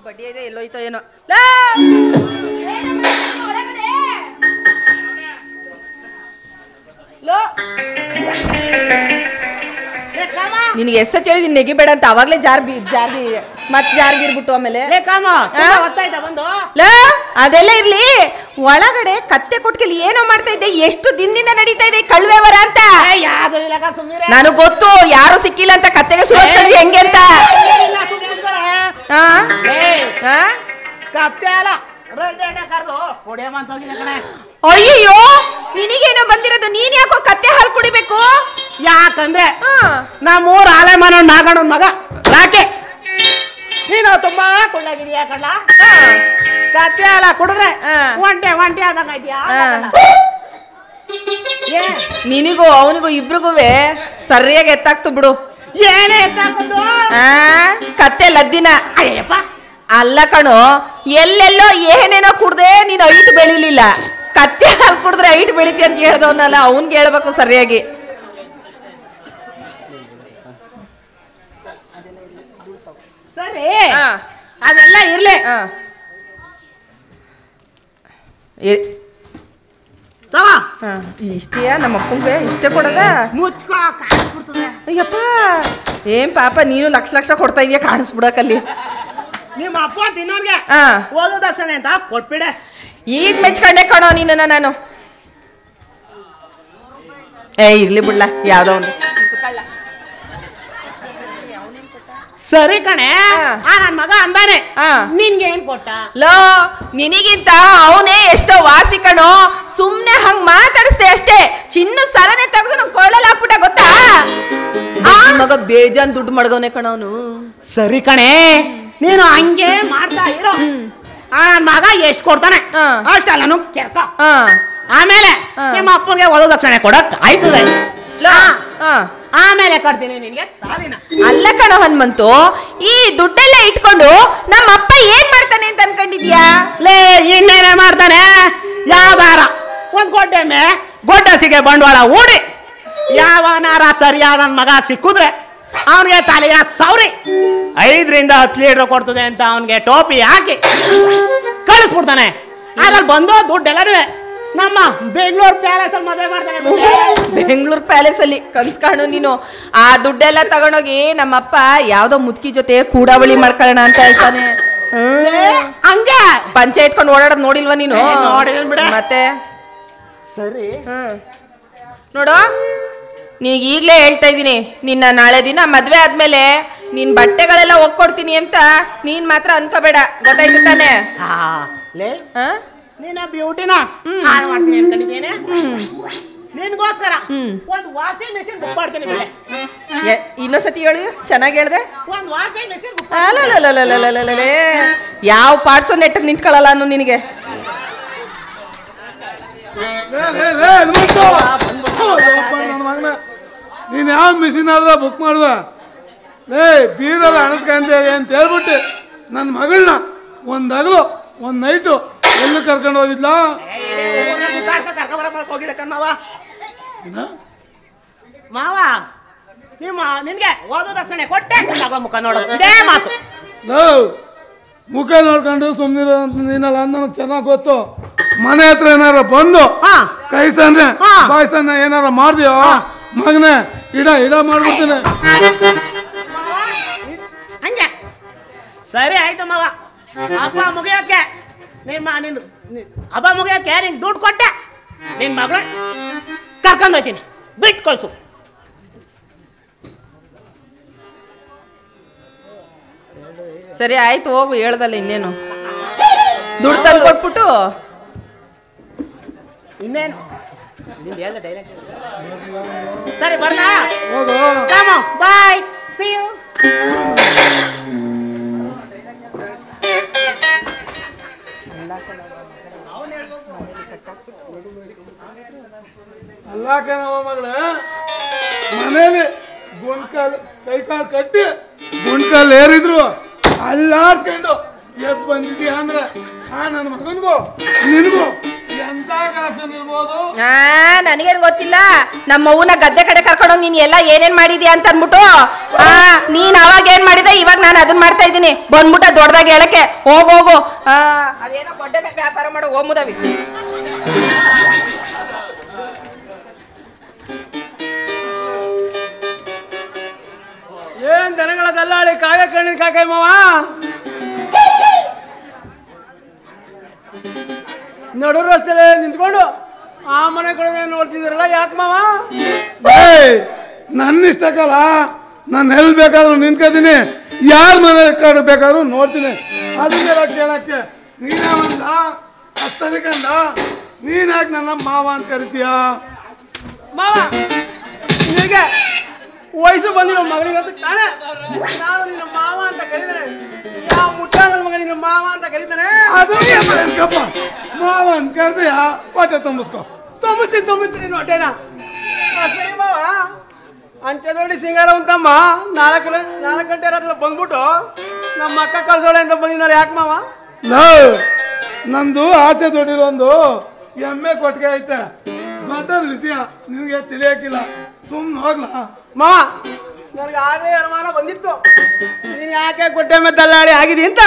ಬಡ್ಡಿ ಇದೆ ಎಲ್ಲೋಯ್ತೋ ಏನೋ. ನಿನಗೆ ಎಷ್ಟೊತ್ತು ಹೇಳಿದೀನಿ ನೆಗಿಬೇಡ ಅಂತ, ಅವಾಗ್ಲೇ ಜಾರ್ಗಿ ಮತ್ ಜಾರ್ಗಿರ್ಬಿಟ್ಟು ಆಮೇಲೆ ಅದೆಲ್ಲ ಇರ್ಲಿ. ಒಳಗಡೆ ಕತ್ತೆ ಕೊಟ್ಕೆಲಿ ಏನೋ ಮಾಡ್ತಾ ಇದ್ದೆ, ಎಷ್ಟು ದಿನದಿಂದ ನಡೀತಾ ಇದೆ ಕಳ್ವ್ಯವರ ಅಂತ. ನನಗ್ ಗೊತ್ತು ಯಾರು ಸಿಕ್ಕಿಲ್ಲ ಅಂತ, ಕತ್ತೆಗೆ ಸುರಕ್ಷಿತ ಹೆಂಗೆ ಅಂತ. ಅಯ್ಯೋ ನಿನಗೇನೋ ಬಂದಿರೋದು, ನೀನ್ ಯಾಕೋ ಕತ್ತೆ ಹಾಲು ಕುಡಿಬೇಕು? ಯಾಕಂದ್ರೆ ನಮ್ಮೂರ ಆಲೆ ಮನ ನಾಗಣ್ಣ ಮಗ ರಾಕೆ, ನೀನು ತುಂಬಾ ಕೊಳ್ಳಾಗಿದೀಯಾ ಕಳ್ಳ. ಕತ್ತೆ ಹಾಲ ಕುಡಿದ್ರೆ ಒಂಟೆ ಒಂಟೆ ಆದಂಗ ಇದೆಯಾ? ನಿನಗೂ ಅವನಿಗೂ ಇಬ್ರಿಗೂ ಸರಿಯಾಗಿ ಎತ್ತಾಕ್ತು ಬಿಡು. ಏನೇ ಎತ್ತಾಕೋದು? ಕತ್ತೆ ಲದ್ದಿನ ಅಯ್ಯಪ್ಪ ಅಲ್ಲ ಕಣೋ, ಎಲ್ಲೆಲ್ಲೋ ಏನೇನೋ ಕುಡ್ದೆ ನೀನು ಐಟ್ ಬೆಳಿಲಿಲ್ಲ. ಕತ್ತೆ ಹಾಲು ಕುಡಿದ್ರೆ ಐಟ್ ಬೆಳಿತಿ ಅಂತ ಹೇಳ್ದವನಲ್ಲ, ಅವನ್ಗೆ ಹೇಳ್ಬೇಕು ಸರಿಯಾಗಿ. ಸರಿ ಅದೆಲ್ಲ ಇರ್ಲಿ. ಇಷ್ಟೇ ನಮ್ಮ ಅಪ್ಪಂಗೆ ಇಷ್ಟೇ ಕೊಡದ? ಮುಚ್ಕೋ ಕಾಣಿಸ್ಬಿಡ್ತದೆ. ಅಯ್ಯಪ್ಪ ಏನ್ ಪಾಪ ನೀನು ಲಕ್ಷ ಲಕ್ಷ ಕೊಡ್ತಾ ಇದೀಯ ಕಾಣಿಸ್ಬಿಡಕಲ್ಲಿ. ನಿಮ್ಮ ಅಪ್ಪ ತಿನ್ನೋರ್ಗೆ ಓದೋ ದಕ್ಷಿಣೆ ಅಂತ ಕೊಟ್ಬಿಡೆ. ಈಗ ಮೆಚ್ಕೊಂಡೆ ಕಣೋ ನಿನ್ನ ನಾನು. ಇರ್ಲಿ ಬಿಡ್ಲ ಯಾವ್ದೋ ಒಂದು. ಸರಿ ಕಣೆ, ನನ್ ಮಗ ಅಂದಾನೆ ನಿನ್ಗೆ ಏನ್ ಕೊಟ್ಟ? ಲೋ ನಿನಗಿಂತ ಅವನೇ ಎಷ್ಟೋ ವಾಸಿ ಕಣೋ, ಸುಮ್ನೆ ಹಂಗ್ ಮಾತಾಡಿಸ್ದೆ ಅಷ್ಟೇ. ಚಿನ್ನ ಸರನೆ ತೆಗೆದು ನಮ್ ಕೊಳ್ಳಲ್ಲಿ ಹಾಕ್ಬಿಟ್ಟ ಗೊತ್ತಾ? ಮಗ ಬೇಜಾನ್ ದುಡ್ಡು ಮಡ್ಗವನೆ ಕಣ ಅವನು. ಸರಿ ಕಣೆ, ನೀನು ಹಂಗೆ ಮಾಡ್ತಾ ಇರೋ. ನನ್ ಮಗ ಎಷ್ಟ್ ಕೊಡ್ತಾನೆ ಅಷ್ಟೆಲ್ಲನು ಕೆರ್ಕ. ಆಮೇಲೆ ನಿಮ್ಮ ಅಪ್ಪನಿಗೆ ಓದೋ ದಕ್ಷಿಣೆ ಕೊಡಕ್ ಆಯ್ತದೆ. ಆಮೇಲೆ ಕೊಡ್ತೀನಿ ನಿನ್ಗೆ ತಾಳಿನ. ಅಲ್ಲ ಕಣೋ ಹನುಮಂತು, ಈ ದುಡ್ಡೆಲ್ಲ ಇಟ್ಕೊಂಡು ನಮ್ಮ ಅಪ್ಪ ಏನ್ ಮಾಡ್ತಾನೆ ಅಂತ ಅನ್ಕೊಂಡಿದ್ಯಾ? ಲೇ ಇನ್ನೇನೇ ಮಾಡ್ತಾನೆ, ಯಾವಾರ ಒಂದ್ ಗೊಡ್ಡಸಿಗೆ ಬಂಡವಾಳ ಹೂಡಿ ಯಾವನಾರ ಸರಿಯಾದ ಮಗ ಸಿಕ್ಕಿದ್ರೆ ಅವನಿಗೆ ತಲೆಯ ಸೌರಿ 5 ರಿಂದ 10 ಲೀಟರ್ ಕೊಡ್ತದೆ ಅಂತ ಅವನಿಗೆ ಟೋಪಿ ಹಾಕಿ ಕಳಿಸ್ಬಿಡ್ತಾನೆ. ಅದ್ರಲ್ಲಿ ಬಂದು ದುಡ್ಡೆಲ್ಲರೂ ನಮ್ಮ ಬೆಂಗಳೂರು ಪ್ಯಾಲೇಸ್ ಅಲ್ಲಿ ಮದುವೆ ಮಾಡ್ತಾನೆ. ಬೆಂಗಳೂರು ಪ್ಯಾಲೇಸ್ ಅಲ್ಲಿ ಕನ್ಸ್ಕಾಣು ನೀನು. ಆ ದುಡ್ಡೆಲ್ಲ ತಗೊಂಡೋಗಿ ನಮ್ಮಪ್ಪ ಯಾವ್ದೋ ಮುದುಕಿ ಜೊತೆ ಕೂಡಾವಳಿ ಮಾಡ್ಕೊಳ್ಳೋಣ ಅಂತ ಹೇಳ್ತಾನೆ. ಹಂಗೆ ಪಂಚಾಯತ್ಕೊಂಡು ಓಡಾಡೋದು ನೋಡಿಲ್ವಾ ನೀನು? ಮತ್ತೆ ಸರಿ ನೋಡು, ನೀಗ ಈಗ್ಲೇ ಹೇಳ್ತಾ ಇದ್ದೀನಿ, ನಿನ್ನ ನಾಳೆ ದಿನ ಮದ್ವೆ ಆದ್ಮೇಲೆ ನಿನ್ ಬಟ್ಟೆಗಳೆಲ್ಲ ಒಕ್ಕೊಡ್ತೀನಿ ಅಂತ ನೀನ್ ಮಾತ್ರ ಅನ್ಕೋಬೇಡ, ಗೊತ್ತಾಯ್ತು ತಾನೆ? ನಿನ್ನ ಬ್ಯೂಟಿನ ಹಾಳು ಮಾಡ್ತೀನಿ ಅನ್ಕೊಂಡಿದ್ದೇನೆ. ನಿನ್ಗೋಸ್ಕರ ಒಂದು ವಾಷಿಂಗ್ ಮೆಷಿನ್ ಬುಕ್ ಮಾಡ್ತೀನಿ ಬಿಡೆ. ಇನ್ನೊಂದ್ಸತಿ ಹೇಳಿ, ಚೆನ್ನಾಗಿ ಹೇಳ್ದೆ. ಒಂದು ವಾಷಿಂಗ್ ಮೆಷಿನ್ ಬುಕ್. ಯಾವ ಪಾರ್ಟ್ಸು ನೆಟ್ಟಗೆ ನಿಂತ್ಕೊಳ್ಳಲ್ಲ ಅನ್ನು ನಿನಗೆ. ನೀನ್ ಯಾವ ಮಿಷಿನ್ ಆದ್ರೆ ಬುಕ್ ಮಾಡುವ? ಬೀರಲ್ಲ ಹಣದ್ಕಂತ ಅಂತ ಹೇಳ್ಬಿಟ್ಟು ನನ್ನ ಮಗಳನ್ನ ಒಂದ್ ಹಗಲು ಒಂದ್ ನೈಟು ಎಲ್ಲಿ ಕರ್ಕೊಂಡು ಹೋಗಿದ್ಲ? ಮಾವ ನಿನ್ಗೆ ಓದೋ ದಕ್ಷಿಣೆ ಕೊಟ್ಟೆ ಮುಖ ನೋಡೋದು ಇದೇ ಮಾತು. ಮುಖ ನೋಡ್ಕೊಂಡು ಸುಮ್ಮನಿರೋ ನೀನಲ್ಲ ನನಗೆ ಚೆನ್ನಾಗಿ ಗೊತ್ತು. ಮನೆ ಹತ್ರ ಏನಾರ ಬಂದು ಕೈಸನ್ನೆ ಬಾಯ್ಸನ್ನ ಏನಾರ ಮಾಡ್ತೀಯೋ ಮಗನೇ ಇಡ ಮಾಡ್ಬಿಡ್ತೀನಿ. ಹಂಗೆ ಸರಿ ಆಯ್ತು ಮಾವ. ಹಬ್ಬ ಮುಗಿಯೋಕೆ ಹಬ್ಬ ಮುಗಿಯೋಕೆ ನಿನ್ ದುಡ್ಡು ಕೊಟ್ಟೆ, ನಿನ್ ಮಗಳು ಕರ್ಕೊಂಡು ಹೋಗ್ತೀನಿ, ಬಿಟ್ಟು ಕಳ್ಸು. ಸರಿ ಆಯ್ತು, ಹೋಗು, ಹೇಳ್ದಲ್ಲ ಇನ್ನೇನು. ದುಡ್ಡು ತಂದು ಕೊಟ್ಬಿಟ್ಟು ಇನ್ನೇನು ಡೈಲಾಗ್. ಸರಿ ಬರ್ಲಾ? ಹೋಗು, ಬಾಯ್, ಸಿ ಯು. ಅಲ್ಲ ಕಣವ ಮಗಳೇ, ಮನೇಲಿ ಗುಂಡ್ಕಾಲ್ ಕೈಕಾಲು ಕಟ್ಟಿ ಗುಂಡ್ಕಾಲ್ ಏರಿದ್ರು ಅಲ್ಲಾಡ್ಸ್ಕೊಂಡು ಎದ್ದು ಬಂದಿದ್ಯಾ ಅಂದ್ರೆ ನನ್ನ ಮಗನಿಗೂ ನಿನಗೂ ಎಂತ ಕಲೆಕ್ಷನ್ ಇರ್ಬೋದು? ನನಗೇನ್ ಗೊತ್ತಿಲ್ಲ. ನಮ್ಮ ಅವ್ವನ ಗದ್ದೆ ಕಡೆ ಕರ್ಕೊಂಡೋಗಿ ನೀನ್ ಎಲ್ಲ ಏನೇನ್ ಮಾಡಿದ್ಯಾ ಅಂತ ಅನ್ಬಿಟ್ಟು ನೀನ್ ಅವಾಗ ಏನ್ ಮಾಡಿದೆ, ಇವಾಗ ನಾನು ಅದನ್ನ ಮಾಡ್ತಾ ಇದ್ದೀನಿ. ಬಂದ್ಬಿಟ್ಟ ದೊಡ್ಡದಾಗ ಹೇಳಕ್ಕೆ ಹೋಗು. ಅದೇನೋ ಗೊಡ್ಡೆ ವ್ಯಾಪಾರ ಮಾಡೋ ಹೋಮುದವಿ. ಏನ್ ದನಗಳ ದಲ್ಲಾಳಿ ಕಾಗೆ ಕಣ್ಣಿನ ಕಾಕಾಯಿ ಮಾವ, ನಡು ರಸ್ತೆಲೆ ನಿಂತ್ಕೊಂಡು ಆ ಮನೆ ಕಡೆ ನೋಡ್ತಿದ್ದೀರಲ್ಲ, ಯಾಕೆ ಮಾವ? ನನ್ನ ಇಷ್ಟಕ್ಕಲ್ಲ, ನಾನು ಎಲ್ಲಿ ಬೇಕಾದ್ರೂ ನಿಂತ್ಕೊತೀನಿ, ಯಾರ ಮನೆ ಕಡೆ ಬೇಕಾದ್ರೂ ನೋಡ್ತೀನಿ. ಅದನ್ನೆಲ್ಲ ಕೇಳಕ್ಕೆ ನೀನೇ ಒಂದ ಅಸ್ತರಿಕಂದ, ನೀನ್ ಯಾಕೆ ನನ್ನ ಮಾವ ಅಂತ ಕರಿತೀಯ? ಮಾವ ನಿನಗೆ ವಯಸ್ಸು ಬಂದಿರೋ ಮಗಳಿರೋ ತಾನೆ ನಾನು ನಿನ್ನ ಮಾವ ಅಂತ ಕರೀತಾನೆ. ಯಾವ ಮುಟ್ಟ ನನ್ನ ಮಗ ನಿನ್ನ ಮಾವ ಅಂತ ಕರೀತಾನೆ? ಅದು ಮಾವ ಅಂತ ಕರ್ದೀಯ, ಹೊಟ್ಟೆ ತುಂಬಿಸ್ತೀನಿ ನೀನು ಹೊಟ್ಟೆನ. ಸರಿ ಮಾವ, ಅಂಚೆದೊಡ್ಡಿ ಸಿಂಗಾರ ಅಂತಮ್ಮ 4 ಗಂಟೆ ರಾತ್ರಿ ಬಂದ್ಬಿಟ್ಟು ನಮ್ಮ ಅಕ್ಕ ಕಳ್ಸೋಳೆ ಅಂತ ಬಂದಿದ್ದಾರೆ, ಯಾಕೆ ಮಾವ? ನಂದು ಆಚೆ ದೊಡ್ಡಿರೊಂದು ಎಮ್ಮೆ ಕೊಟ್ಟಿಗೆ ಐತೆ, ದೊಡ್ಡ ವಿಷಯ ನಿನಗೆ ತಿಳಿಯಕ್ಕಿಲ್ಲ, ಸುಮ್ಮನೆ ಹೋಗ್ಲಾ? ಮಾವ ನನಗೆ ಆಗಲೇ ಅನುಮಾನ ಬಂದಿತ್ತು, ನೀನು ಯಾಕೆ ಕೊಟ್ಟೆ ಮೇಲೆ ದಲ್ಲಾಳಿ ಆಗಿದೆ ಅಂತ.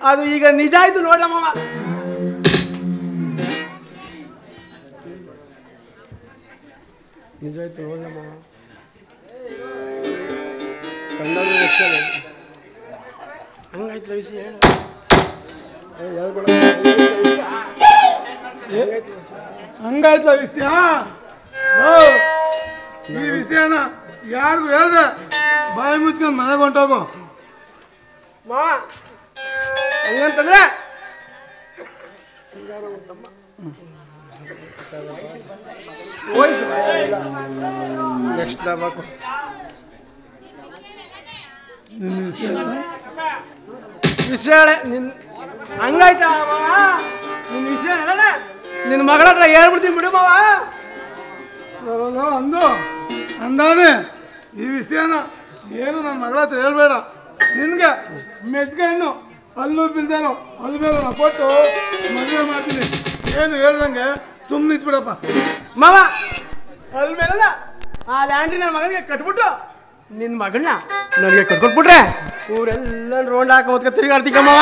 ಅದು ಈಗ ನಿಜ ಆಯ್ತು ನೋಡ್ಲ ಮಾವ. ನಿಜ ಆಯ್ತು ನೋಡ್ಲ ಮಾವ. ಹಂಗಾಯ್ತು ವಿಷಯ ಹಂಗಾಯ್ತಲ್ಲ ವಿಷಯ. ಈ ವಿಷಯನ ಯಾರಿಗೂ ಹೇಳ್ದೆ ಬಾಯಿ ಮುಚ್ಕೊಂಡು ಮನೆಗೆ ಹೊಂಟೋಗು. ಮಾವ ಹಂಗಂತಂದ್ರೆ ನೆಕ್ಸ್ಟ್ ಬೇಕು ನಿನ್ನ ವಿಷಯ ನಿನ್ ಹಂಗಾಯ್ತಾ ಮಾವ? ನಿನ್ನ ವಿಷಯ ನಿನ್ನ ಮಗಳ ಹತ್ರ ಹೇಳ್ಬಿಡ್ತೀನಿ ಬಿಡು ಮಾವ. ಅಂದಾನೆ ಈ ವಿಷಯನ ಏನು ನನ್ನ ಮಗಳ ಹತ್ರ ಹೇಳ್ಬೇಡ. ನಿನ್ಗೆ ಮೆಟ್ಕಣ್ಣು ಅಲ್ಲೂ ಬಿಲ್ದೇನೋ ಅಲ್ಲಿ ಮೇಲೆ ನಾ ಕೊಟ್ಟು ಮದುವೆ ಮಾಡ್ತೀನಿ. ಏನು ಹೇಳ್ದಂಗೆ ಸುಮ್ಮನೆ ಇದ್ಬಿಡಪ್ಪ ಮಾವ. ಅಲ್ಲಿ ಮೇಲೆ ಆ ಲ್ಯಾಂಡ್ರಿ ನನ್ನ ಮಗನಿಗೆ ಕಟ್ಬಿಟ್ಟು ನಿನ್ನ ಮಗಳನ್ನ ನನಗೆ ಕಟ್ಕೊಟ್ಬಿಟ್ರೆ ಊರೆಲ್ಲ ರೋಡ್ ಹಾಕ ಹೊತ್ಕ ತಿರುಗಾಡ್ತಿಕ ಮಾವ.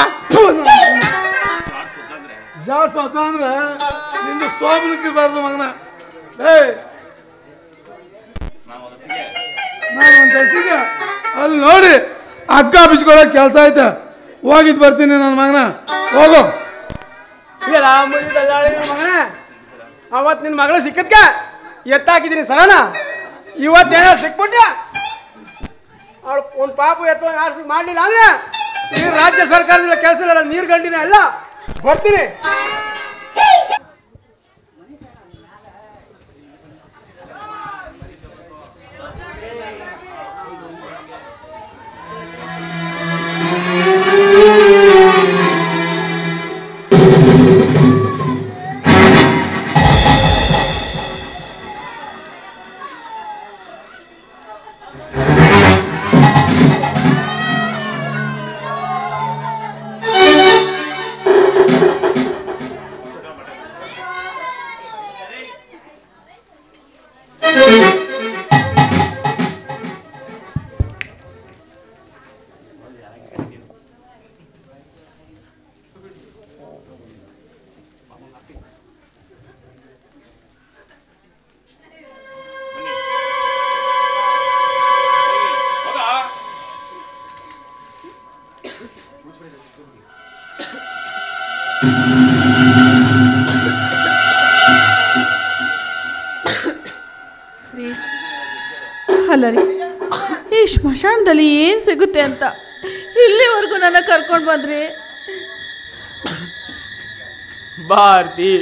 ಜಾಸ್ತಿ ಹೊತ್ತ ಅಂದ್ರೆ ನಿಂದು ಸೋಬಲಿಕ್ಕಿರ್ಬಾರ್ದು ಮಗನ. ನಾನು ಒಂದು ಕೆಲಸಿಗೆ ಅಲ್ಲಿ ನೋಡಿ ಅಕ್ಕ ಬಿಚ್ಕೊಳ್ಳೋ ಕೆಲಸ ಐತೆ, ಹೋಗಿದ್ದು ಬರ್ತೀನಿ ನನ್ನ ಮಗನ. ಹೋಗು. ಮಗನೇ, ಅವತ್ತು ನಿನ್ನ ಮಗಳು ಸಿಕ್ಕದ್ಕೆ ಎತ್ತಾಕಿದ್ದೀನಿ ಸರಣ. ಇವತ್ತೇನೋ ಸಿಕ್ಬಿಟ್ರೆ ಅವಳು ಒಂದು ಪಾಪು ಎತ್ತ ಆರಿಸಿ ಮಾಡಲಿಲ್ಲ ಅಂದ್ರೆ ಈ ರಾಜ್ಯ ಸರ್ಕಾರದಿಂದ ಕೆಲಸ ಇಲ್ಲ, ನೀರು ಗಂಟಿನ ಅಲ್ಲ. ಬರ್ತೀನಿ. ಅಲ್ಲ ರೀ, ಈ ಸ್ಮಶಾನದಲ್ಲಿ ಏನು ಸಿಗುತ್ತೆ ಅಂತ ಇಲ್ಲಿವರೆಗೂ ನನ್ನ ಕರ್ಕೊಂಡು ಬಂದ್ರಿ. ಭಾರತಿ,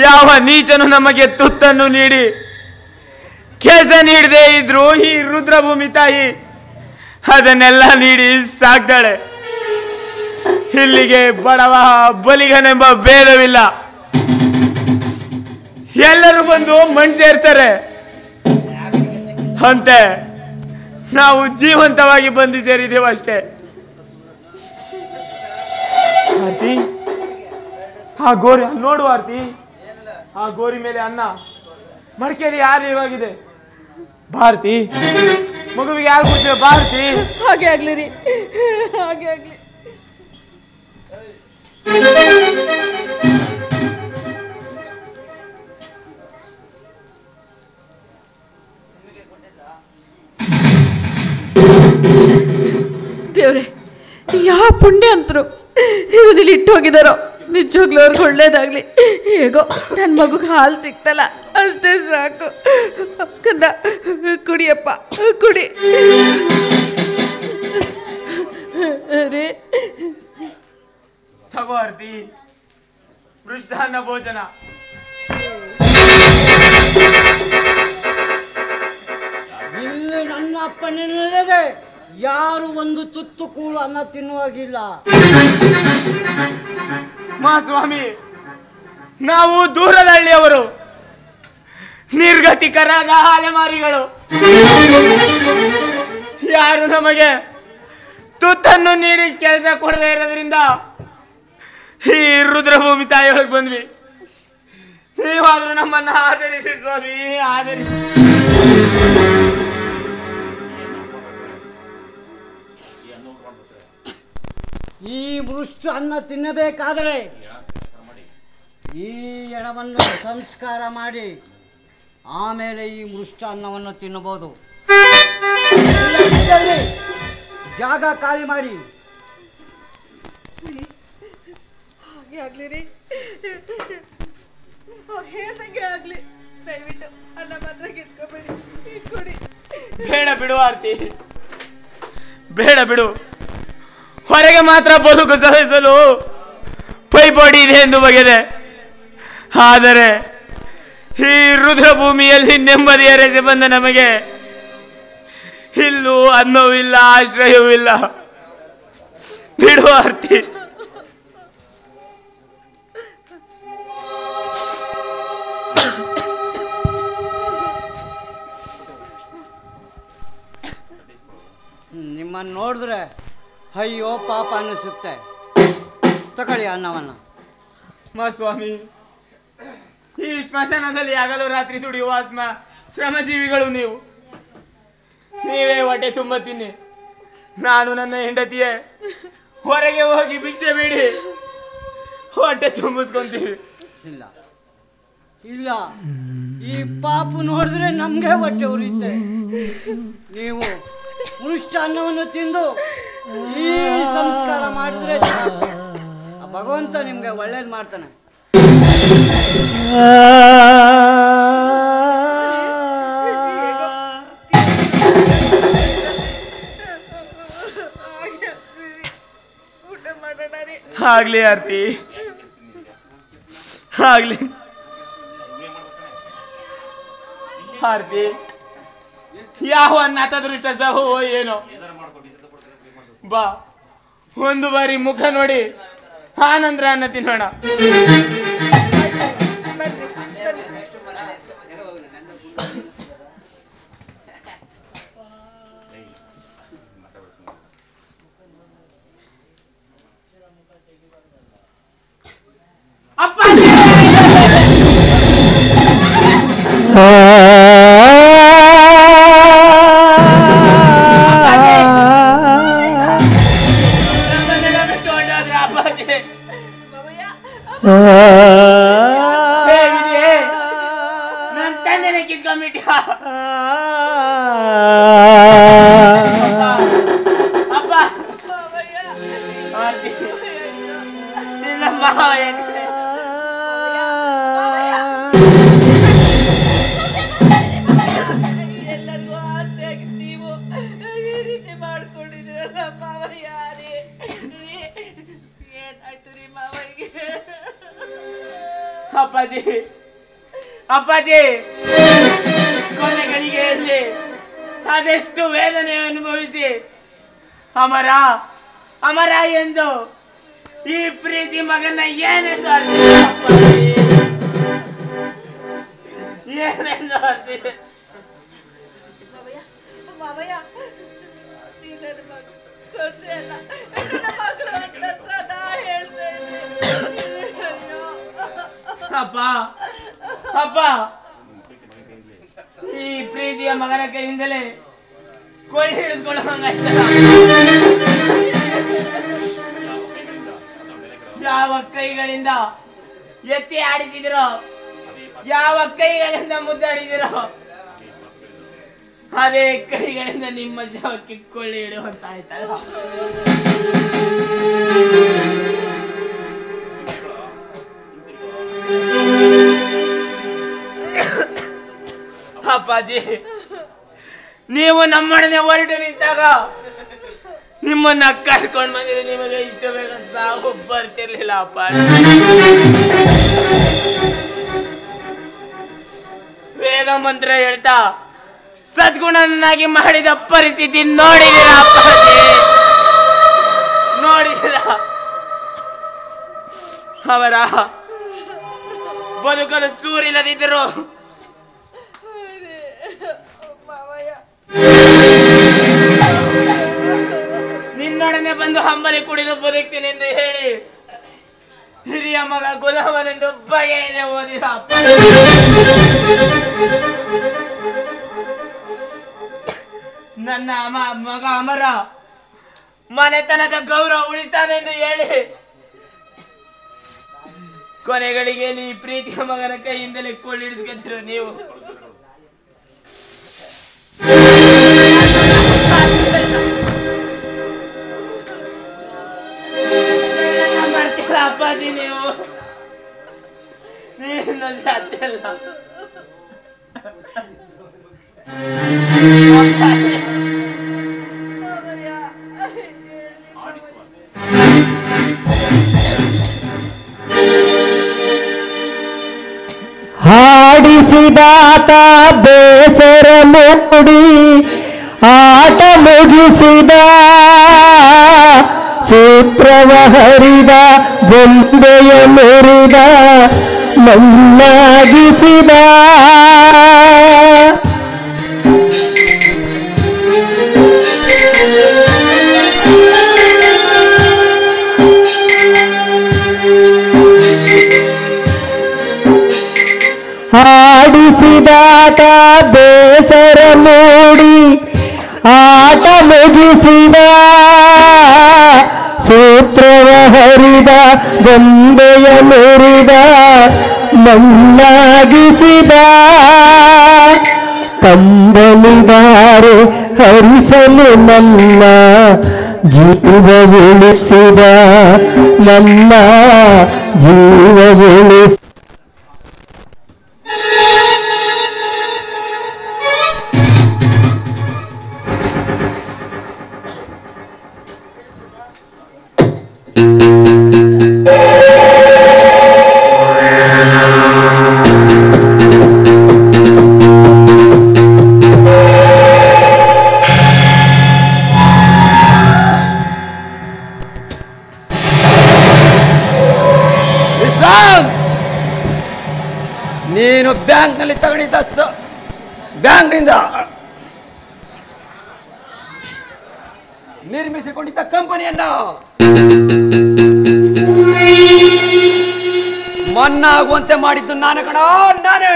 ಯಾವ ನೀಚನು ನಮಗೆ ತುತ್ತನ್ನು ನೀಡಿ ಕೆಲಸ ನೀಡದೆ ಇದ್ರು ಈ ರುದ್ರಭೂಮಿ ತಾಯಿ ಅದನ್ನೆಲ್ಲ ನೀಡಿ ಸಾಕ್ತಾಳೆ. ಇಲ್ಲಿಗೆ ಬಡವ ಬಲಿಗನೆಂಬ ಭೇದವಿಲ್ಲ, ಎಲ್ಲರೂ ಬಂದು ಮಣ್ಣು ಸೇರ್ತಾರೆ. ಅಂತೆ ನಾವು ಜೀವಂತವಾಗಿ ಬಂದು ಸೇರಿದ್ದೇವೆ ಅಷ್ಟೇ. ಆ ಗೋರಿ ನೋಡು ಆರ್ತಿ, ಆ ಗೋರಿ ಮೇಲೆ ಅನ್ನ, ಮಡಿಕೆಯಲ್ಲಿ ಯಾರು ಇವಾಗಿದೆ. ಭಾರತಿ, ಮಗುವಿಗೆ ಯಾರು ಕೊಡ್ತೀವಿ? ಭಾರತಿ, ಹಾಗೆ ಆಗ್ಲಿ ರೀ, ಹಾಗೆ ಆಗ್ಲಿ. ದೇವ್ರೆ, ಯಾವ ಪುಣ್ಯ ಅಂತರು ಇವನಿಲ್ಲಿ ಇಟ್ಟು ಹೋಗಿದಾರೋ. ನಿಜವಾಗ್ಲೂ ಅವ್ರಿಗೆ ಒಳ್ಳೇದಾಗ್ಲಿ. ಹೇಗೋ ನನ್ನ ಮಗುಗೆ ಹಾಲು ಸಿಕ್ತಲ್ಲ, ಅಷ್ಟೇ ಸಾಕು. ಕಂದ, ಕುಡಿಯಪ್ಪ, ಕುಡಿ. ಅರೇ ತಗೋ ಆರ್ತಿ, ಮೃಷ್ಟಾನ್ನ ಭೋಜನ. ಇಲ್ಲಿ ನನ್ನ ಅಪ್ಪನಿಲ್ಲದೆ ಯಾರು ಒಂದು ತುತ್ತು ಕೂಳು ಅನ್ನ ತಿನ್ನುವಾಗಿಲ್ಲ. ಮಹಾಸ್ವಾಮಿ, ನಾವು ದೂರದ ಹಳ್ಳಿಯವರು, ನಿರ್ಗತಿಕರಾದ ಅಲೆಮಾರಿಗಳು. ಯಾರು ನಮಗೆ ತುತ್ತನ್ನು ನೀಡಿ ಕೆಲಸ ಕೊಡದೇ ಇರೋದ್ರಿಂದ ಈ ರುದ್ರಭೂಮಿ ತಾಯಿಯೊಳಗೆ ಬಂದ್ವಿ. ನೀವಾದ್ರೂ ನಮ್ಮನ್ನ ಆಧರಿಸಿ ಸ್ವಾಮಿ, ಆಧರಿಸಿ. ಈ ಮೃಷ್ಟು ಅನ್ನ ತಿನ್ನಬೇಕಾದರೆ ಈ ಎಣವನ್ನು ಸಂಸ್ಕಾರ ಮಾಡಿ ಆಮೇಲೆ ಈ ಮೃಷ್ಟ ಅನ್ನವನ್ನು ತಿನ್ನಬಹುದು. ಜಾಗ ಖಾಲಿ ಮಾಡಿ. ಹಾಗೆ ಆಗ್ಲಿ ರೀ, ಅವ್ರು ಹೇಳ್ದಂಗೆ ಆಗ್ಲಿ. ದಯವಿಟ್ಟು ಅನ್ನ ಮಾತ್ರ ಕಿತ್ಕೋಬೇಡಿ, ಕೊಡಿ. ಬೇಡ ಬಿಡು ಆರ್ತಿ, ಬೇಡ ಬಿಡು. ಹೊರಗೆ ಮಾತ್ರ ಬದುಕು ಸಹಿಸಲು ಪೈಪೋಟಿ ಇದೆ ಎಂದು ಬಗೆದೆ, ಆದರೆ ಈ ರುದ್ರಭೂಮಿಯಲ್ಲಿ ನೆಮ್ಮದಿಯ ರೆಸೆ ಬಂದ ನಮಗೆ ಇಲ್ಲೂ ಅನ್ನವೂ ಇಲ್ಲ, ಆಶ್ರಯವೂ ಇಲ್ಲ. ಬಿಡು ಆರ್ತಿ. ನಿಮ್ಮನ್ನು ನೋಡಿದ್ರೆ ಅಯ್ಯೋ ಪಾಪ ಅನ್ನಿಸುತ್ತೆ. ತಗೊಳ್ಳಿ ಅನ್ನವನ್ನು. ಸ್ವಾಮಿ, ಈ ಸ್ಮಶಾನದಲ್ಲಿ ಹಗಲು ರಾತ್ರಿ ದುಡಿಯುವ ಶ್ರಮಜೀವಿಗಳು ನೀವು. ನೀವೇ ಹೊಟ್ಟೆ ತುಂಬ ತಿನ್ನಿ, ನಾನು ನನ್ನ ಹೆಂಡತಿಯೇ ಹೊರಗೆ ಹೋಗಿ ಭಿಕ್ಷೆ ಬೇಡಿ ಹೊಟ್ಟೆ ತುಂಬಿಸ್ಕೊಂತೀವಿ. ಇಲ್ಲ ಇಲ್ಲ, ಈ ಪಾಪು ನೋಡಿದ್ರೆ ನಮಗೆ ಹೊಟ್ಟೆ ಉರಿಯುತ್ತೆ. ನೀವು ಮೃಷ್ಟ ಅನ್ನವನ್ನು ತಿಂದು ಈ ಸಂಸ್ಕಾರ ಮಾಡಿದ್ರೆ ಭಗವಂತ ನಿಮ್ಗೆ ಒಳ್ಳೇದು ಮಾಡ್ತಾನೆ. ಆಗ್ಲಿ ಆರ್ತಿ, ಆಗ್ಲಿ ಆರ್ತಿ. ಯಾವ ನಾಥದೃಷ್ಟ ಸಹೋ ಏನೋ, ಬಾ ಒಂದು ಬಾರಿ ಮುಖ ನೋಡಿ ಆನಂದ್ರ ಅನ್ನ ತಿನ್ನೋಣ. ನನ್ನ ತಂದೆನೆ ಕಿತ್ಕೊಂಡ್ಬಿಟ್ಟ. ಅಪ್ಪ ಇಲ್ಲ ಮಾವ, ಎಲ್ಲರಿಗೂ ಆಸೆಯಾಗಿ ನೀವು ಈ ರೀತಿ ಮಾಡ್ಕೊಂಡಿದ್ರಲ್ಲ ಮಾವಯ್ಯ. ಏನಾಯ್ತು ರೀ ಮಾವಯ್ಯಗೆ? ಅಪ್ಪಾಜಿ, ಅಪ್ಪಾಜಿ, ಕೊನೆ ಗಳಿಗೆಯಲ್ಲಿ ಅದೆಷ್ಟು ವೇದನೆ ಅನುಭವಿಸಿ ಅಮರ ಅಮರ ಎಂದು ಈ ಪ್ರೀತಿ ಮಗನ ಏನೆಂದು ಅರ್ಥ, ಏನೆಂದು ಅರ್ಥ. ಮಾವಯ್ಯ, ನನ್ನ ಮಗ ಸೊಸೆ ಅಲ್ಲ, ನನ್ನ ಮಗಳು ಅಂತ ಸದಾ ಹೇಳ್ತಾ ಇದ್ದೆ. ಅಯ್ಯೋ ಅಪ್ಪ ಅಪ್ಪ, ಈ ಪ್ರೀತಿಯ ಮಗನ ಕೈಯಿಂದಲೇ ಕೊಳ್ಳಿ ಹಿಡಿಸ್ಕೊಳ್ಳೋಂಗಾಯ್ತಲ್ಲ. ಯಾವ ಕೈಗಳಿಂದ ಎತ್ತಿ ಆಡಿಸಿದಿರೋ, ಯಾವ ಕೈಗಳಿಂದ ಮುದ್ದಾಡಿದಿರೋ, ಅದೇ ಕೈಗಳಿಂದ ನಿಮ್ಮ ಜವಕ್ಕೆ ಕೊಳ್ಳಿ ಇಡುವಂತ ಆಯ್ತಲ್ಲ. ಅಪ್ಪಾಜಿ, ನೀವು ನಮ್ಮೊಡನೆ ಹೊರಟು ನಿಂತಾಗ ನಿಮ್ಮನ್ನ ಕರ್ಕೊಂಡು ಬಂದಿರೋ ನಿಮಗೆ ಇಷ್ಟು ಬೇಗ ಸಾವು ಬರ್ತಿರ್ಲಿಲ್ಲ ಅಪ್ಪಾಜಿ. ವೇದ ಮಂತ್ರ ಹೇಳ್ತಾ ಸದ್ಗುಣನಾಗಿ ಮಾಡಿದ ಪರಿಸ್ಥಿತಿ ನೋಡಿದಿರ ಅಪ್ಪಾಜಿ, ನೋಡಿದಿರ? ಅವರ ಬದುಕಲು ಸೂರಿಲ್ಲದಿದ್ದರು ನಿನ್ನೊಡನೆ ಬಂದು ಹಂಬಲಿ ಕುಡಿದು ಬದುಕ್ತೀನೆಂದು ಹೇಳಿ ಹಿರಿಯ ಮಗ ಗುಲಾಮನೆಂದು ಬಗೆಯದೆ ಓದಿದ ಅಪ್ಪ. ನನ್ನ ಮಗ ಅಮರ ಮನೆತನದ ಗೌರವ ಉಳಿತಾನೆಂದು ಹೇಳಿ ಕೊನೆಗಳಿಗೆ ಈ ಪ್ರೀತಿಯ ಮಗನ ಕೈಯಿಂದಲೇ ಕೊಳ್ಳಿಡಿಸ್ಕೊತಿರೋ ನೀವು. ಮಾಡ್ತೀರ ಅಪ್ಪಾಜಿ, ನೀವು ಸಾಧ್ಯ ಇಲ್ಲ. ಹಾಡಿಸಿದಾತ ಬೇಸರ ಮೂಡಿ ಆಟ ಮುಗಿಸಿದ, ಸೂತ್ರವ ಹರಿದ ಗೊಂಬೆಯ ಮುರಿದ ಮಣ್ಣಾಗಿಸಿದ. ಹಾಡಿಸಿದಾತ ಬೇಸರ ಮೂಡಿ ಆಟ ಮುಗಿಸಿದ, ಸೂತ್ರವ ಹರಿದ ಗೊಂಬೆಯ ಮುರಿದ ಮಣ್ಣಾಗಿಸಿದ. ಕಂಬನಿದಾರೆ ಹರಿಸಲು ನನ್ನ ಜೀವ ಉಳಿಸಿದ, ನನ್ನ ಜೀವ ಉಳಿಸಿದ. ನೀನು ಬ್ಯಾಂಕ್ನಲ್ಲಿ ತಗೊಂಡಿದ್ದ ಬ್ಯಾಂಕ್ನಿಂದ ನಿರ್ಮಿಸಿಕೊಂಡಿದ್ದ ಕಂಪನಿಯನ್ನ ಮನ್ನಾಗುವಂತೆ ಮಾಡಿದ್ದು ನಾನು ಕಣ, ನಾನೇ.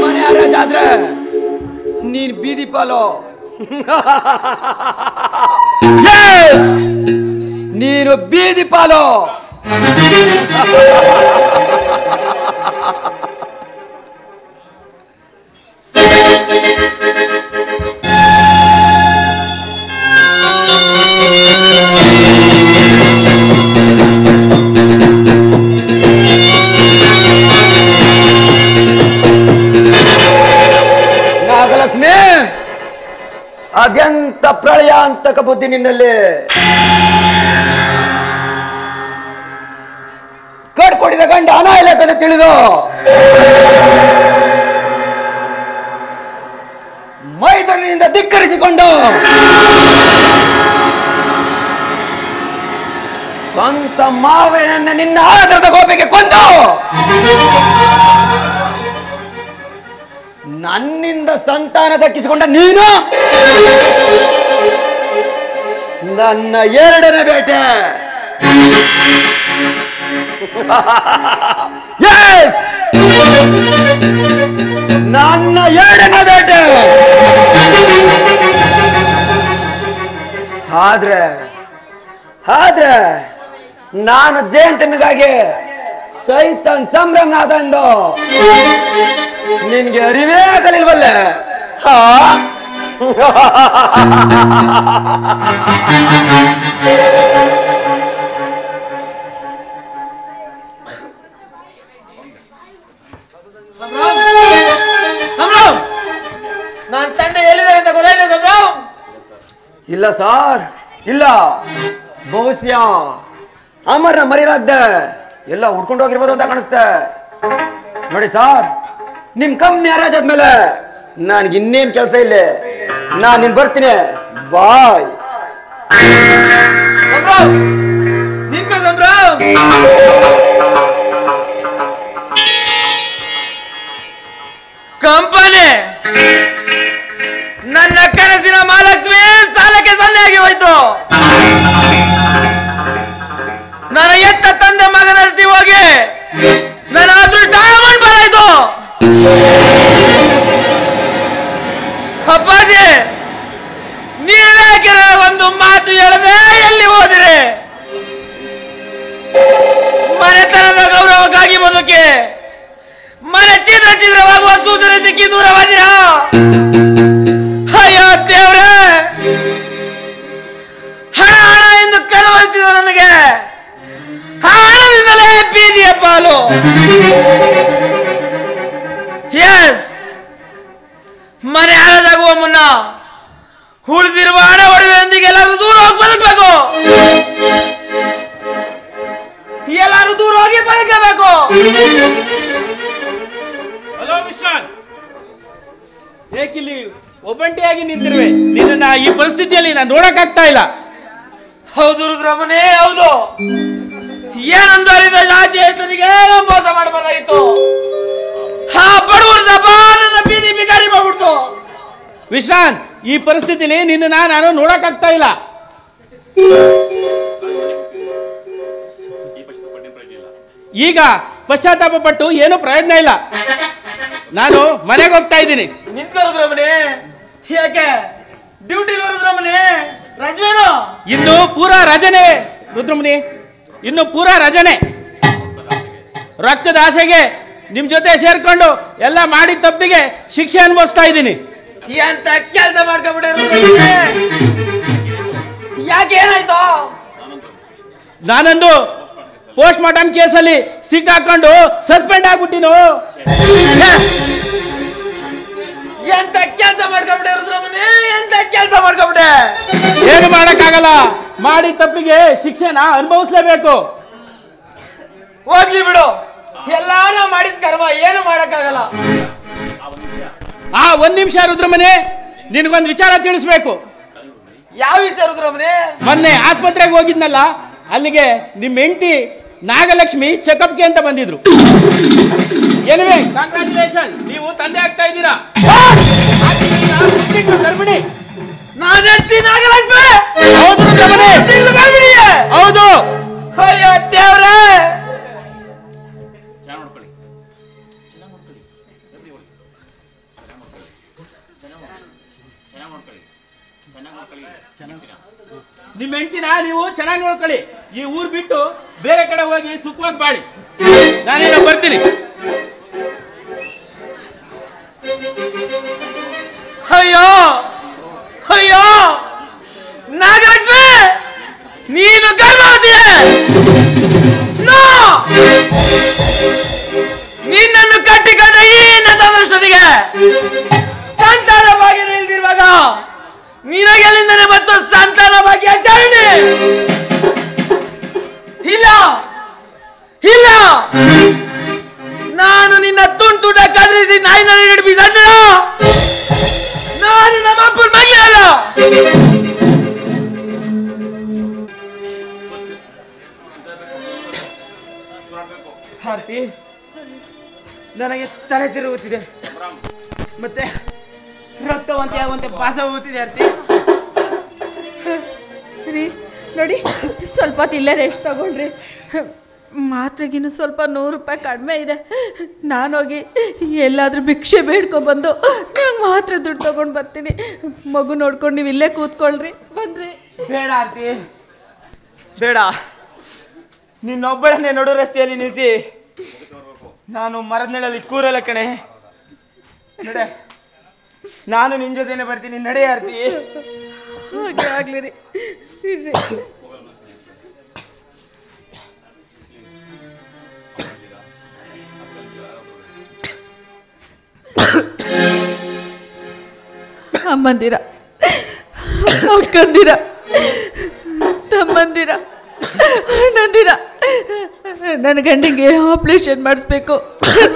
ಮನೆ ಹರಾಜ್ ಆದ್ರೆ ನೀನ್ ಬೀದಿ ಪಾಲು. ನೀನು ಬೀದಿ ಪಾಲು. ನಾಗಲಕ್ಷ್ಮಿ, ಅದೆಂತ ಪ್ರಳಯ ಅಂತಕ ಬುದ್ಧಿ ನಿನ್ನಲ್ಲಿ. ಕಡ್ಕೊಡಿದ ಗಂಡ ಅನಾಯಕನ ತಿಳಿದು ಮೈದನಿಂದ ಧಿಕ್ಕರಿಸಿಕೊಂಡು ಸ್ವಂತ ಮಾವನನ್ನ ನಿನ್ನ ಆದರದ ಗೋಪಿಗೆ ಕೊಂದು ನನ್ನಿಂದ ಸಂತಾನ ದಕ್ಕಿಸಿಕೊಂಡ ನೀನು ನನ್ನ ಎರಡನೇ ಬೇಟೆ. ಎಸ್, ನನ್ನ ಎರಡನೇ ಬೇಟೆ. ಆದ್ರೆ ನಾನು ಜಯಂತನಿಗಾಗಿ ಸೈತಾನ್ ಸಂಭ್ರಮನಾದ ಎಂದು ನಿನ್ಗೆ ಅರಿವೇ ಆಗಲಿಲ್ವಲ್ಲ? ಹಾ ಸಂಭ್ರಮ್, ನನ್ನ ತಂದೆ ಎಲ್ಲಿದ್ದಾರೆ ಅಂತ ಗೊತ್ತಾಯ್ತಾ ಸಂಭ್ರಮ್? ಇಲ್ಲ ಸಾರ್, ಇಲ್ಲ. ಬಹುಶಃ ಅಮರ್ನ ಮರಿರಾಗ್ದೆ ಎಲ್ಲ ಹುಡ್ಕೊಂಡು ಹೋಗಿರ್ಬೋದು ಅಂತ ಕಾಣಿಸ್ತೆ. ನೋಡಿ ಸಾರ್, ನಿಮ್ ಕಂಪ್ನಿ ಹರಾಜ್ ಆದ್ಮೇಲೆ ನನ್ಗೆ ಇನ್ನೇನ್ ಕೆಲಸ ಇಲ್ಲ. ನಾನು ನಿನ್ ಬರ್ತೀನಿ. ಬಾಯ್. ಸಂಭ್ರಮ್, ನಿಂತ್ಕೋ ಸಂಭ್ರಮ್. ಕಂಪನಿ ನನ್ನ ಕನಸಿನ ಮಹಾಲಕ್ಷ್ಮಿ ಸಾಲಕ್ಕೆ ಸೊನ್ನೆಯಾಗಿ ಹೋಯ್ತು. ನನ್ನ ಎತ್ತ ತಂದೆ ಮಗನರಿಸಿ ಹೋಗಿ ನನ್ನ ಅದೃಷ್ಟ ಮಣ್ಪಾಲಾಯ್ತು. ಅಪ್ಪಾಜಿ, ನೀವೇಕೆ ನನಗೊಂದು ಮಾತು ಹೇಳದೆ ಎಲ್ಲಿ ಹೋದಿರಿ? ಮನೆತನದ ಗೌರವಕ್ಕಾಗಿ ಬದುಕಿ ಮನೆ ಛಿದ್ರವಾಗುವ ಸೂಚನೆ ಸಿಕ್ಕಿ ದೂರವಾದಿರಾ? ಅಯ್ಯೋ ದೇವ್ರೇ, ಹಣ ಹಣ ಎಂದು ಕರವರ್ತಿದ ನನಗೆ ಆ ಹಣದಿಂದಲೇ ಬೀದಿಯ ಪಾಲು. ಎಸ್, ಮನೆ ಹಣದಾಗುವ ಮುನ್ನ ಉಳಿದಿರುವ ಹಣ ಒಡವೆಯೊಂದಿಗೆ ಎಲ್ಲರೂ ದೂರ ಹೋಗಿ ಬದುಕಬೇಕು. ಎಲ್ಲರೂ ದೂರ ಹೋಗಿ ಬದುಕಬೇಕು. ಹಲೋ ವಿಶ್ರಾಂತ್, ಏಕಿಲ್ಲಿ ಒಬ್ಬಂಟಿಯಾಗಿ ನಿಂತಿರುವೆ? ನಿನ್ನ ಈ ಪರಿಸ್ಥಿತಿಯಲ್ಲಿ ನಾನು ನೋಡಕ್ಕಾಗ್ತಾ ಇಲ್ಲ. ಹೌದು ರುದ್ರಮನೆ, ಹೌದು. ಏನಂದು ಅರಿದ ಚೇತನಿಗೆ ಮೋಸ ಮಾಡಬಾರ್ದಾಗಿತ್ತು. ಆ ಬಡವರು ಸಭಾ ನನ್ನ ಬೀದಿ ಬಿಕಾರಿ ಮಾಡ್ಬಿಡ್ತು. ವಿಶ್ರಾಂತ್, ಈ ಪರಿಸ್ಥಿತಿಯಲ್ಲಿ ನಿನ್ನ ನಾನು ನೋಡಕ್ಕಾಗ್ತಾ ಇಲ್ಲ. ಈಗ ಪಶ್ಚಾತ್ತಾಪ ಪಟ್ಟು ಏನು ಪ್ರಯೋಜನ ಇಲ್ಲ. ನಾನು ಮನೆಗೆ ಹೋಗ್ತಾ ಇದ್ದೀನಿ. ನಿಂತ್ಕೋ ರುದ್ರಮನೆ. ಯಾಕೆ ಡ್ಯೂಟಿ ರುದ್ರಮನೆ? ರಜವೇನು? ಇನ್ನು ಪೂರಾ ರಜನೆ ರುದ್ರಮುನಿ, ಇನ್ನು ಪೂರಾ ರಜನೆ. ರೊಕ್ಕದ ಆಸೆಗೆ ನಿಮ್ ಜೊತೆ ಸೇರ್ಕೊಂಡು ಎಲ್ಲ ಮಾಡಿದ ತಪ್ಪಿಗೆ ಶಿಕ್ಷೆ ಅನುಭವಿಸ್ತಾ ಇದ್ದೀನಿ. ಎಂತ ಕೆಲಸ ಮಾಡ್ಕೊಂಡ್ಬಿಟ್ಟೆ? ಯಾಕೆ, ಏನಾಯ್ತು? ನಾನೊಂದು ಪೋಸ್ಟ್ ಮಾರ್ಟಮ್ ಕೇಸಲ್ಲಿ ಸಿಕ್ಕಾಕೊಂಡು ಸಸ್ಪೆಂಡ್ ಆಗ್ಬಿಟ್ಟಿನು. ಎಂತ ಕೆಲಸ ಮಾಡ್ಕೊಂಡ್ಬಿಟ್ಟೆ ರುದ್ರಮನೆ, ಎಂತ ಕೆಲಸ ಮಾಡ್ಕೊಂಡ್ಬಿಟ್ಟೆ? ಏನು ಮಾಡಕ್ಕಾಗಲ್ಲ, ಮಾಡಿ ತಪ್ಪಿಗೆ ಶಿಕ್ಷೆನ ಅನುಭವಿಸ್ಲೇಬೇಕು. ಹೋಗ್ಲಿ ಬಿಡು, ಎಲ್ಲಾನು ಮಾಡಿದ ಕರ್ಮ, ಏನು ಮಾಡಕ್ಕಾಗಲ್ಲ. ಒಂದ್ ನಿಮಿಷ ರುದ್ರಮನೆ, ನಿನಗೊಂದು ವಿಚಾರ ತಿಳಿಸ್ಬೇಕು. ಯಾವ ವಿಷಯ ರುದ್ರಮನೆ? ಮೊನ್ನೆ ಆಸ್ಪತ್ರೆಗೆ ಹೋಗಿದ್ನಲ್ಲ, ಅಲ್ಲಿಗೆ ನಿಮ್ಮ ಹೆಂಡತಿ ನಾಗಲಕ್ಷ್ಮಿ ಚೆಕಪ್ಗೆ ಅಂತ ಬಂದಿದ್ರು. ಎನಿವೆ, ಕಂಗ್ರಾಚುಲೇಷನ್, ನೀವು ತಂದೆ ಆಗ್ತಾ ಇದ್ದೀರಾ. ಗರ್ಭಿಣಿ. ನಾನು ಹೆಂಡತಿ ನಾಗಲಕ್ಷ್ಮಿ? ಹೌದು ರುದ್ರಮನೆ, ಗರ್ಭಿಣಿ. ಹೌದು. ಅಯ್ಯೋ ದೇವ್ರೇ. ನಿಮ್ಮ ಹೆಂಡತಿನ ನೀವು ಚೆನ್ನಾಗಿ ನೋಡ್ಕೊಳ್ಳಿ. ಈ ಊರ್ ಬಿಟ್ಟು ಬೇರೆ ಕಡೆ ಹೋಗಿ ಸುಖವಾಗಿ ಬಾಳಿ. ನಾನೇನೋ ಬರ್ತೀನಿ. ಅಯ್ಯೋ ಅಯ್ಯೋ ನಾಗಲಕ್ಷ್ಮಿ, ನೀನು ಗರ್ಭವತಿಯ? ನಿನ್ನನ್ನು ಕಟ್ಟಿಕೊಂಡ ಈ ನನ್ನದೃಷ್ಟನಿಗೆ ಸಂತಾನ ಭಾಗ್ಯ ನಿಲ್ದಿರುವಾಗ ನಿನಗೆಲ್ಲಿಂದನೇ ಮತ್ತು ಸಂತಾನ ಭಾಗ್ಯ ಚರಣಿ? ಇಲ್ಲ ಇಲ್ಲ, ನಾನು ನಿನ್ನ ತುಂಟುಟ ಕದರಿಸಿ ನಾಯಿನಲ್ಲಿ ನಡಿಪಿಸ ನಾನು ನಮ್ಮ ಅಪ್ಪನ ಮಗಲೇ ಅಲ್ಲ. ಭಾರತಿ, ನನಗೆ ತಲೆ ತಿರುಗುತ್ತಿದೆ. ಮತ್ತೆ ರಕ್ತವಂತೆ ಆಗುವಂತೆ ಬಾಸ ಹೋಗ್ತಿದೆ ಆರ್ತಿ. ರೀ ನೋಡಿ, ಸ್ವಲ್ಪ ಹೊತ್ತು ಇಲ್ಲೇ ರೆಸ್ಟ್ ತಗೊಳ್ರಿ. ಮಾತ್ರೆಗಿನ್ನು ಸ್ವಲ್ಪ 100 ರೂಪಾಯಿ ಕಡಿಮೆ ಇದೆ. ನಾನೋಗಿ ಎಲ್ಲಾದರೂ ಭಿಕ್ಷೆ ಬೇಡ್ಕೊಬಂದು ನಿಮಗೆ ಮಾತ್ರೆ ದುಡ್ಡು ತೊಗೊಂಡು ಬರ್ತೀನಿ. ಮಗು ನೋಡ್ಕೊಂಡು ನೀವು ಇಲ್ಲೇ ಕೂತ್ಕೊಳ್ರಿ. ಬಂದ್ರಿ. ಬೇಡ ಆರ್ತಿ, ಬೇಡ. ನಿನ್ನೊಬ್ಬಳನ್ನೇ ನಡು ರಸ್ತೆಯಲ್ಲಿ ನಿಲ್ಲಿಸಿ ನಾನು ಮರದ ನೆಳಲ್ಲಿ ಕೂರಲ್ಲ ಕಣೆ. ನಡೆ, ನಾನು ನಿನ್ನ ಜೊತೆನೆ ಬರ್ತೀನಿ. ನಡೆ ಆರ್ತಿ. ಹಾಗೆ ಆಗ್ಲಿ ರೀ. ಅಮ್ಮಂದಿರ, ಅಕ್ಕಂದಿರ, ತಮ್ಮಂದಿರ, ಅಣ್ಣಂದಿರ, ನನ್ನ ಗಂಡಿಗೆ ಆಪರೇಷನ್ ಮಾಡಿಸ್ಬೇಕು.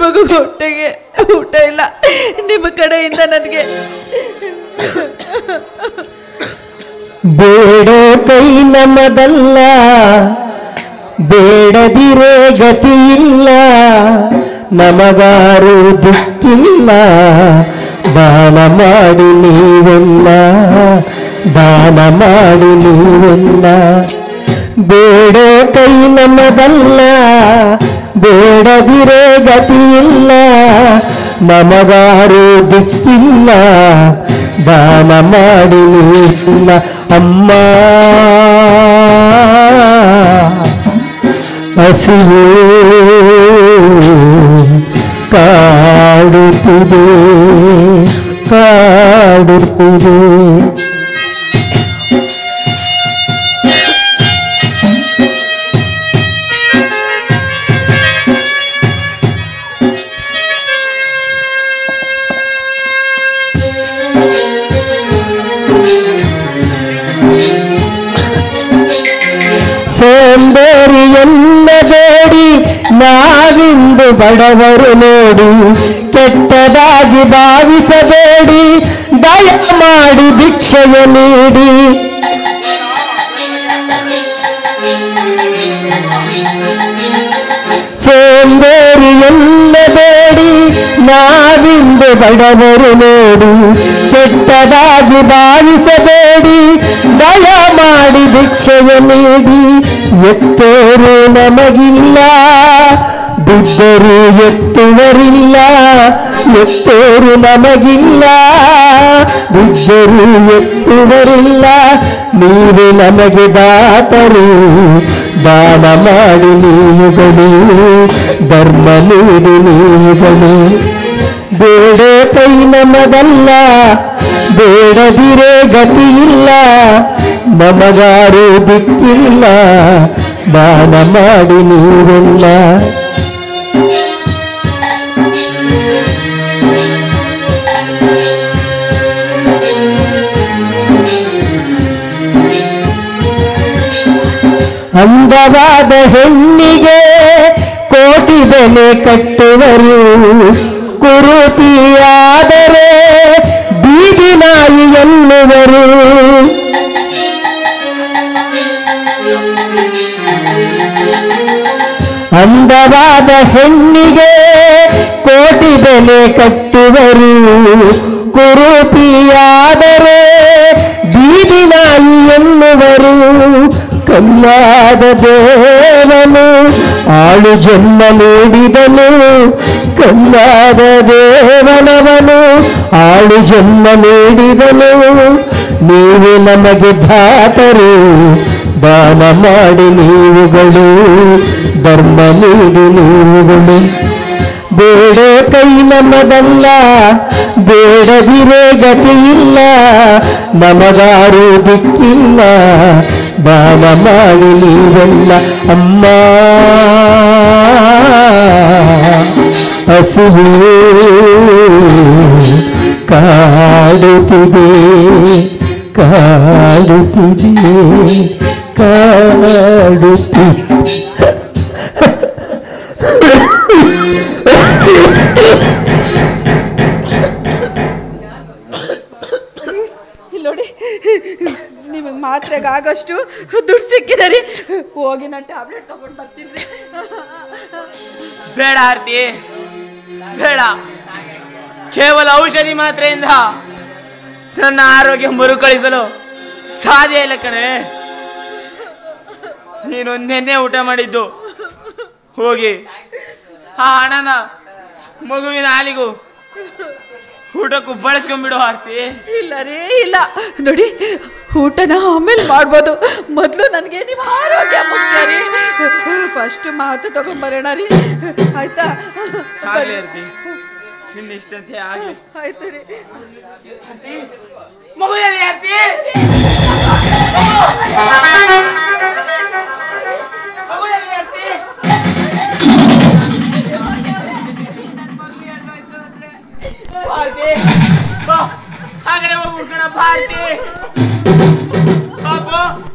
ಮಗು ಹೊಟ್ಟೆಗೆ ಊಟ ಇಲ್ಲ. ನಿಮ್ಮ ಕಡೆಯಿಂದ ನನಗೆ ಬೇಡೋ ಕೈ ನಮ್ಮದಲ್ಲ, ಬೇಡದಿರೇ ಗತಿಯಿಲ್ಲ, ನಮಗಾರು ದಿಕ್ಕಿಲ್ಲ, ದಾನ ಮಾಡಿ ನೀವೆಲ್ಲ, ದಾನ ಮಾಡಿ ನೀವೆಲ್ಲ. ಬೇಡೋ ಕೈ ನಮ್ಮದಲ್ಲ, ಬೇಡದಿರೇ ಗತಿಯಿಲ್ಲ, ನಮಗಾರು ದಿಕ್ಕಿಲ್ಲ, ದಾನ ಮಾಡಿ ನೀವೆಲ್ಲ. ಅಮ್ಮ ಹಸಿವು ಕಾಡುತ್ತಿದೆ, ಕಾಡುತ್ತಿದೆ. ಸೋಂಬೇರಿಯನ್ನ ಬೇಡಿ ನಾವಿಂದು ಬಡವರು ನೋಡಿ, ಕೆಟ್ಟದಾಗಿ ಭಾವಿಸಬೇಡಿ, ದಯ ಮಾಡಿ ಭಿಕ್ಷೆಯ ನೀಡಿ. ಸೋಂಬೇರಿಯನ್ನ ಬೇಡಿ ನಾವಿಂದು ಬಡವರು ನೋಡಿ, ಕೆಟ್ಟದಾಗಿ ಭಾವಿಸಬೇಡಿ, ದಯ ಮಾಡಿ ಭಿಕ್ಷೆಯ ನೀಡಿ. ಎತ್ತೋರು ನಮಗಿಲ್ಲ, ಬಿದ್ದರು ಎತ್ತುವರಿಲ್ಲ, ಎತ್ತೋರು ನಮಗಿಲ್ಲ, ಬಿದ್ದರು ಎತ್ತುವರಿಲ್ಲ, ನೀವೇ ನಮಗೆ ದಾತರು, ದಾನ ಮಾಡಿ ನೀವುಗಳು, ಧರ್ಮ ನೀಡಿ ನೀವುಗಳು. ಬೇಡ ಕೈ ನಮದಲ್ಲ, ಬೇಡದಿರೇ ಗತಿಯಿಲ್ಲ, ನಮಗಾರು ದಿಕ್ಕಿಲ್ಲ, ದಾನ ಮಾಡಿ ನೀವೆಲ್ಲ. ಅಂದವಾದ ಹೆಣ್ಣಿಗೆ ಕೋಟಿ ಬೆಲೆ ಕಟ್ಟುವರು, ಕುರುಪಿಯಾದರೆ ಬೀದಿ ನಾಯಿ ಎನ್ನುವರು. ಅಂದವಾದ ಹೆಣ್ಣಿಗೆ ಕೋಟಿ ಬೆಲೆ ಕಟ್ಟುವರು, ಕುರುಪಿಯಾದರೆ ಬೀದಿ ನಾಯಿ ಎನ್ನುವರು. ಕಲ್ಲಾದ ದೇವನು ಆಳು ಜನ್ಮ ನೀಡಿದನು, ಕಲ್ಲಾದ ದೇವನವನು ಆಳು ಜನ್ಮ ನೀಡಿದನು. ನೀವು ನಮಗೆ ದಾತರು, ದಾನ ಮಾಡಿ ನೀವುಗಳು, ಧರ್ಮ ನೀಡಿ ನೀವುಗಳು. ಬೇಡ ಕೈ ನಮ್ಮದಲ್ಲ, ಬೇಡದಿರೇ ಗತಿಯಿಲ್ಲ, ನಮಗಾರು ದಿಕ್ಕಿಲ್ಲ, ದಾನ ಮಾಡಿ ನೀವೆಲ್ಲ. ಅಮ್ಮ ಹಸಿವು ಕಾಡುತ್ತಿದೆ, ಕಾಡುತ್ತಿದೆ, ಕಾಡುತ್ತಿದೆ. ನೋಡಿ, ನಿಮಗೆ ಮಾತ್ರೆಗಾಗಷ್ಟು ದುಡ್ಡು ಸಿಕ್ಕಿದೆ ರೀ. ಹೋಗಿ ನಾನು ಟ್ಯಾಬ್ಲೆಟ್ ತಗೊಂಡು ಬರ್ತೀನಿ ರೀ. ಬೇಡ ಆರ್ತಿ, ಬೇಡ. ಕೇವಲ ಔಷಧಿ ಮಾತ್ರೆಯಿಂದ ನನ್ನ ಆರೋಗ್ಯ ಮರುಕಳಿಸಲು ಸಾಧ್ಯ ಇಲ್ಲ ಕಣೆ. ನೀನು ನೆನ್ನೆ ಊಟ ಮಾಡಿದ್ದು ಹೋಗಿ ಆ ಹಣನ ಮಗುವಿನ ಹಾಲಿಗೂ ಊಟಕ್ಕೂ ಬಳಸ್ಕೊಂಡ್ಬಿಡು ಆರ್ತಿ. ಇಲ್ಲ ರೀ ಇಲ್ಲ, ನೋಡಿ ಊಟನ ಆಮೇಲೆ ಮಾಡ್ಬೋದು, ಮೊದಲು ನನಗೆ ನಿಮ್ಮ ಆರೋಗ್ಯ ಮುಖ್ಯ ರೀ. ಫಸ್ಟ್ ಮಾತು ತಗೊಂಡ್ಬರೋಣ ರೀ, ಆಯ್ತಾ? ಆಗ್ಲಿ ಆರ್ತಿ, ಇನ್ನಿಷ್ಟಂತೆ ಆಗ್ಲಿ. ಆಯ್ತು ರೀ. ಮಗು ಎಲ್ಲಿ ಆರ್ತಿ? ಮಗು ಎಲ್ಲಿ ಆರ್ತಿ? ಆರ್ತಿ ಬಾ, ಆ ಕಡೆ ಹೋಗಿ ಹುಡ್ಕೋಣ. ಬಾ ಆರ್ತಿ, ಬಾಬು.